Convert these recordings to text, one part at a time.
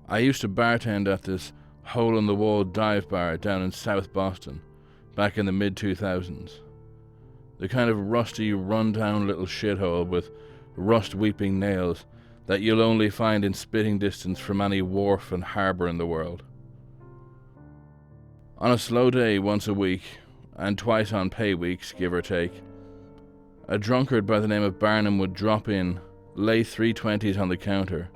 I used to bartend at this hole-in-the-wall dive bar down in South Boston, back in the mid-2000s. The kind of rusty, run-down little shithole with rust-weeping nails that you'll only find in spitting distance from any wharf and harbour in the world. On a slow day once a week, and twice on pay weeks, give or take, a drunkard by the name of Barnum would drop in, lay 320s on the counter,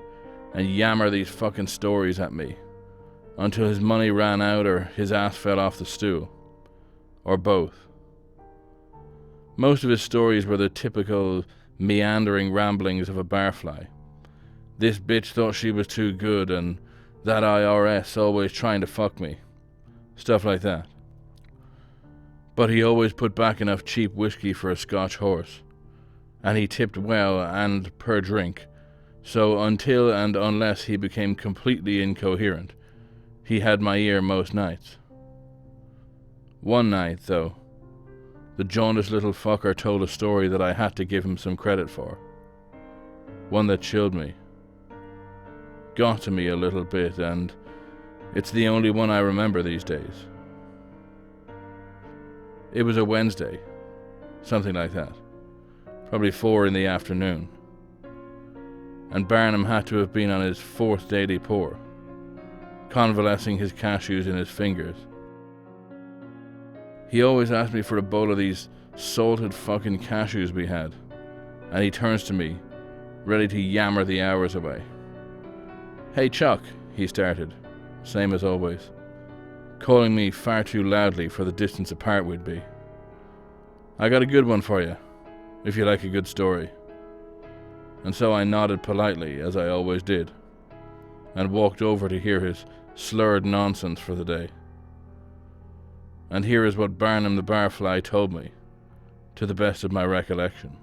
and yammer these fucking stories at me until his money ran out or his ass fell off the stool. Or both. Most of his stories were the typical meandering ramblings of a barfly. This bitch thought she was too good, and that IRS always trying to fuck me. Stuff like that. But he always put back enough cheap whiskey for a Scotch horse. And he tipped well and per drink. So until and unless he became completely incoherent, he had my ear most nights. One night, though, the jaundiced little fucker told a story that I had to give him some credit for. One that chilled me. Got to me a little bit, and it's the only one I remember these days. It was a Wednesday, something like that. Probably 4 in the afternoon. And Barnum had to have been on his 4th daily pour, convalescing his cashews in his fingers. He always asked me for a bowl of these salted fucking cashews we had, and he turns to me, ready to yammer the hours away. "Hey Chuck," he started, same as always, calling me far too loudly for the distance apart we'd be. "I got a good one for you, if you like a good story." And so I nodded politely, as I always did, and walked over to hear his slurred nonsense for the day. And here is what Barnum the barfly told me, to the best of my recollection.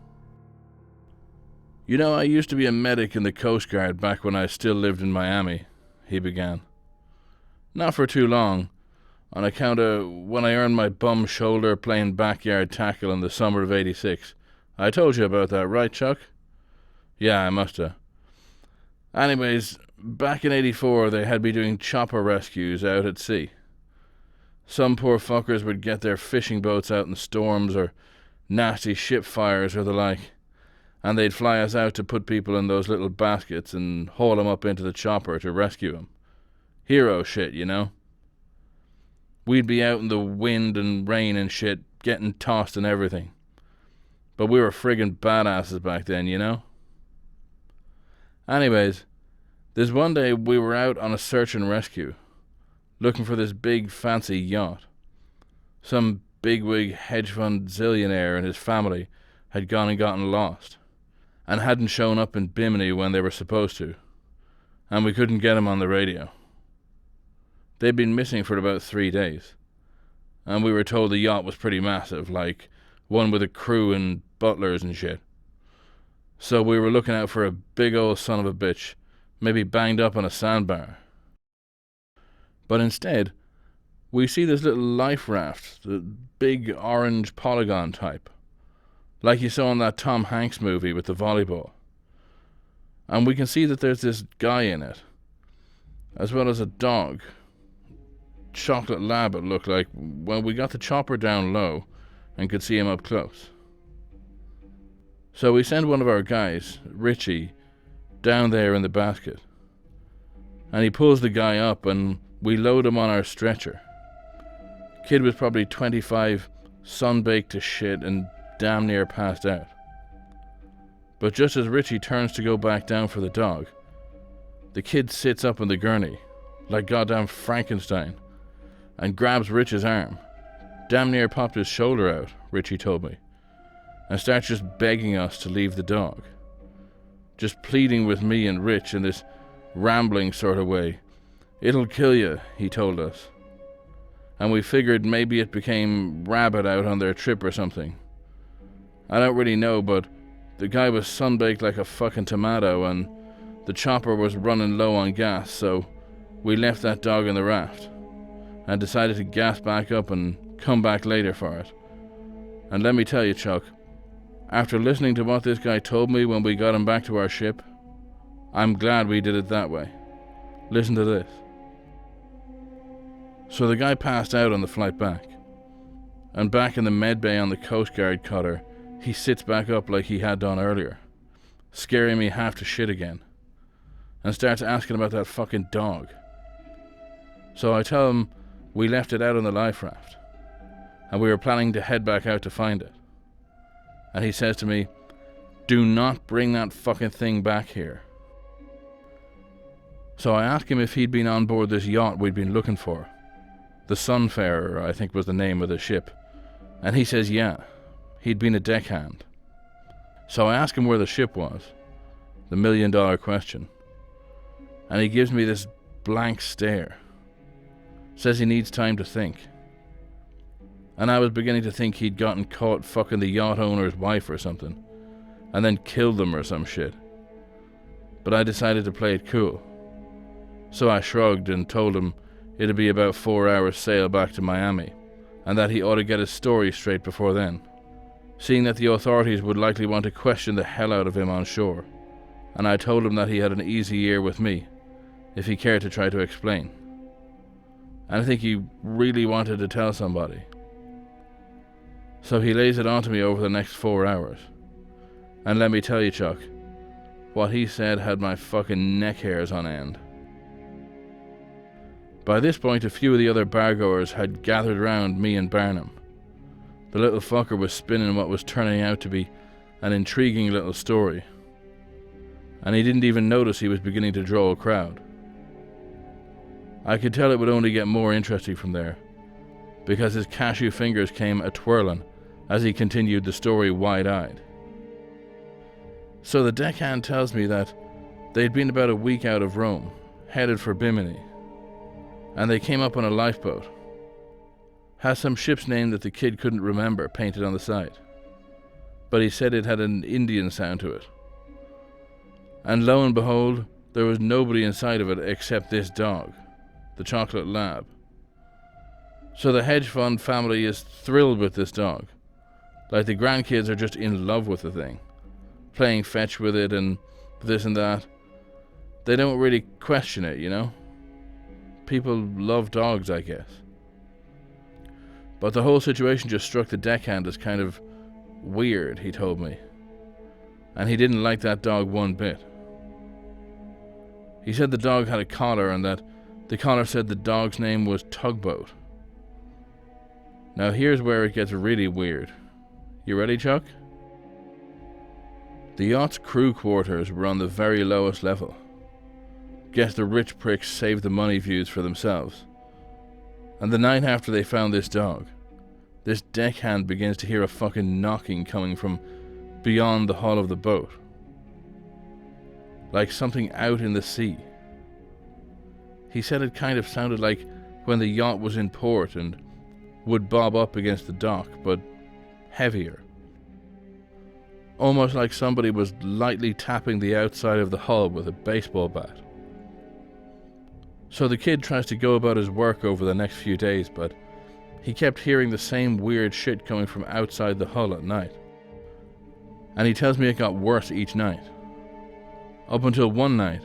"You know, I used to be a medic in the Coast Guard back when I still lived in Miami," he began. "Not for too long, on account of when I earned my bum shoulder playing backyard tackle in the summer of '86. I told you about that, right, Chuck?" "Yeah, I musta." "Anyways, back in '84 they had me doing chopper rescues out at sea. Some poor fuckers would get their fishing boats out in storms or nasty ship fires or the like, and they'd fly us out to put people in those little baskets and haul them up into the chopper to rescue them. Hero shit, you know? We'd be out in the wind and rain and shit, getting tossed and everything. But we were friggin' badasses back then, you know? Anyways, there's one day we were out on a search and rescue, looking for this big fancy yacht. Some bigwig hedge fund zillionaire and his family had gone and gotten lost, and hadn't shown up in Bimini when they were supposed to, and we couldn't get them on the radio. They'd been missing for about 3 days, and we were told the yacht was pretty massive, like one with a crew and butlers and shit. So we were looking out for a big old son of a bitch, maybe banged up on a sandbar. But instead, we see this little life raft, the big orange polygon type, like you saw in that Tom Hanks movie with the volleyball. And we can see that there's this guy in it, as well as a dog. Chocolate lab it looked like. Well, we got the chopper down low and could see him up close. So we send one of our guys, Richie, down there in the basket. And he pulls the guy up and we load him on our stretcher. Kid was probably 25, sunbaked to shit and damn near passed out. But just as Richie turns to go back down for the dog, the kid sits up in the gurney, like goddamn Frankenstein, and grabs Rich's arm. Damn near popped his shoulder out, Richie told me, and starts just begging us to leave the dog. Just pleading with me and Rich in this rambling sort of way. "It'll kill you," he told us. And we figured maybe it became rabid out on their trip or something. I don't really know, but the guy was sunbaked like a fucking tomato and the chopper was running low on gas, so we left that dog in the raft and decided to gas back up and come back later for it. And let me tell you, Chuck, after listening to what this guy told me when we got him back to our ship, I'm glad we did it that way. Listen to this. So the guy passed out on the flight back. And back in the med bay on the Coast Guard cutter, he sits back up like he had done earlier, scaring me half to shit again, and starts asking about that fucking dog. So I tell him we left it out on the life raft, and we were planning to head back out to find it. And he says to me, "Do not bring that fucking thing back here." So I ask him if he'd been on board this yacht we'd been looking for. The Sunfarer, I think, was the name of the ship. And he says yeah, he'd been a deckhand. So I ask him where the ship was, the $1 million question. And he gives me this blank stare. Says he needs time to think. And I was beginning to think he'd gotten caught fucking the yacht owner's wife or something, and then killed them or some shit. But I decided to play it cool. So I shrugged and told him it'd be about 4 hours sail back to Miami, and that he ought to get his story straight before then, seeing that the authorities would likely want to question the hell out of him on shore. And I told him that he had an easy year with me, if he cared to try to explain. And I think he really wanted to tell somebody. So he lays it on to me over the next 4 hours. And let me tell you, Chuck, what he said had my fucking neck hairs on end. By this point, a few of the other bargoers had gathered round me and Barnum. The little fucker was spinning what was turning out to be an intriguing little story, and he didn't even notice he was beginning to draw a crowd. I could tell it would only get more interesting from there, because his cashew fingers came a-twirling as he continued the story wide-eyed. So the deckhand tells me that they'd been about a week out of Rome, headed for Bimini, and they came up on a lifeboat. Has some ship's name that the kid couldn't remember painted on the side, but he said it had an Indian sound to it. And lo and behold, there was nobody inside of it except this dog, the chocolate lab. So the hedge fund family is thrilled with this dog, like the grandkids are just in love with the thing, playing fetch with it and this and that. They don't really question it, you know? People love dogs, I guess. But the whole situation just struck the deckhand as kind of weird, he told me. And he didn't like that dog one bit. He said the dog had a collar and that the collar said the dog's name was Tugboat. Now here's where it gets really weird. You ready, Chuck? The yacht's crew quarters were on the very lowest level. Guess the rich pricks saved the money views for themselves. And the night after they found this dog, this deckhand begins to hear a fucking knocking coming from beyond the hull of the boat. Like something out in the sea. He said it kind of sounded like when the yacht was in port and would bob up against the dock, but heavier. Almost like somebody was lightly tapping the outside of the hull with a baseball bat. So the kid tries to go about his work over the next few days, but he kept hearing the same weird shit coming from outside the hull at night. And he tells me it got worse each night. Up until one night,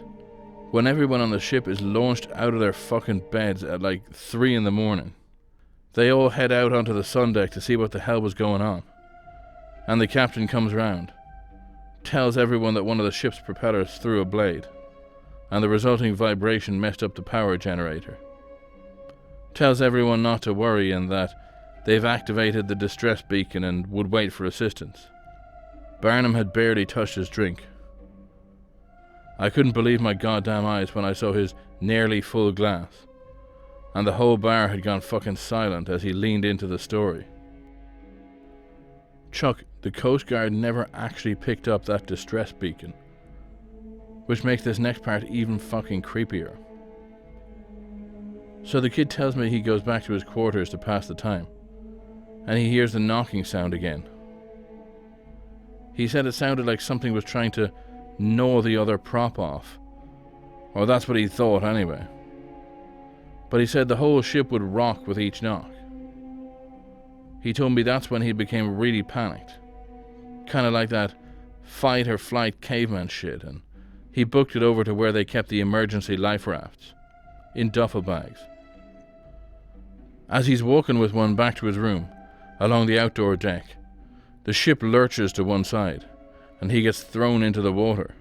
when everyone on the ship is launched out of their fucking beds at like 3 in the morning. They all head out onto the sun deck to see what the hell was going on. And the captain comes round, tells everyone that one of the ship's propellers threw a blade, and the resulting vibration messed up the power generator. Tells everyone not to worry and that they've activated the distress beacon and would wait for assistance. Barnum had barely touched his drink. I couldn't believe my goddamn eyes when I saw his nearly full glass, and the whole bar had gone fucking silent as he leaned into the story. Chuck, the Coast Guard never actually picked up that distress beacon, which makes this next part even fucking creepier. So the kid tells me he goes back to his quarters to pass the time, and he hears the knocking sound again. He said it sounded like something was trying to gnaw the other prop off, or that's what he thought anyway. But he said the whole ship would rock with each knock. He told me that's when he became really panicked, kind of like that fight or flight caveman shit, and he booked it over to where they kept the emergency life rafts, in duffel bags. As he's walking with one back to his room, along the outdoor deck, the ship lurches to one side, and he gets thrown into the water.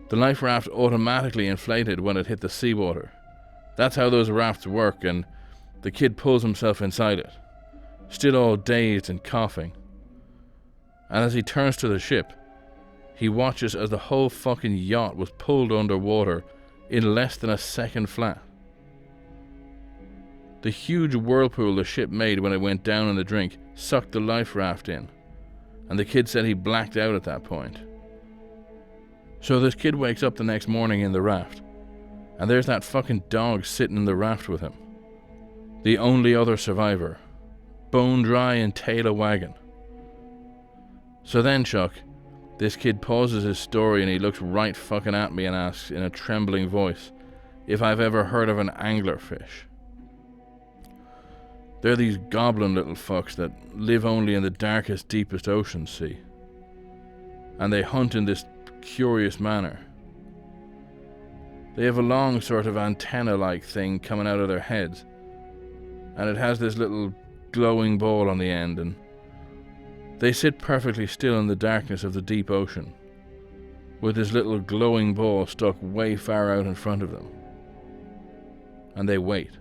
The life raft automatically inflated when it hit the seawater. That's how those rafts work, and the kid pulls himself inside it, still all dazed and coughing. And as he turns to the ship, he watches as the whole fucking yacht was pulled underwater in less than a second flat. The huge whirlpool the ship made when it went down in the drink sucked the life raft in, and the kid said he blacked out at that point. So this kid wakes up the next morning in the raft, and there's that fucking dog sitting in the raft with him. The only other survivor, bone dry and tail a wagon. So then, Chuck, this kid pauses his story and he looks right fucking at me and asks in a trembling voice if I've ever heard of an anglerfish. They're these goblin little fucks that live only in the darkest, deepest ocean sea. And they hunt in this curious manner. They have a long sort of antenna-like thing coming out of their heads, and it has this little glowing ball on the end, and they sit perfectly still in the darkness of the deep ocean, with this little glowing ball stuck way far out in front of them. And they wait.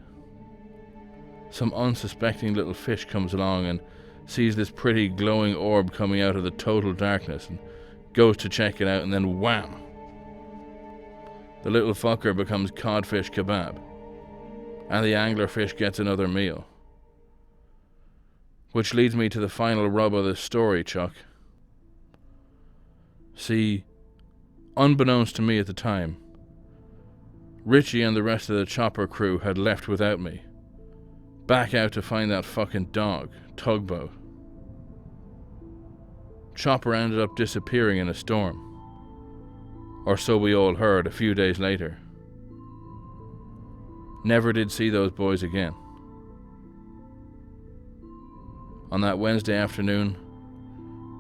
Some unsuspecting little fish comes along and sees this pretty glowing orb coming out of the total darkness and goes to check it out, and then wham! The little fucker becomes codfish kebab, and the anglerfish gets another meal. Which leads me to the final rub of this story, Chuck. See, unbeknownst to me at the time, Richie and the rest of the chopper crew had left without me, back out to find that fucking dog, Tugboat. Chopper ended up disappearing in a storm. Or so we all heard a few days later. Never did see those boys again. On that Wednesday afternoon,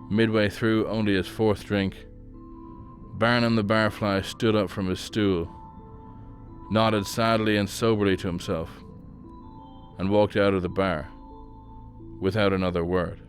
midway through only his fourth drink, Barnum the barfly stood up from his stool, nodded sadly and soberly to himself, and walked out of the bar without another word.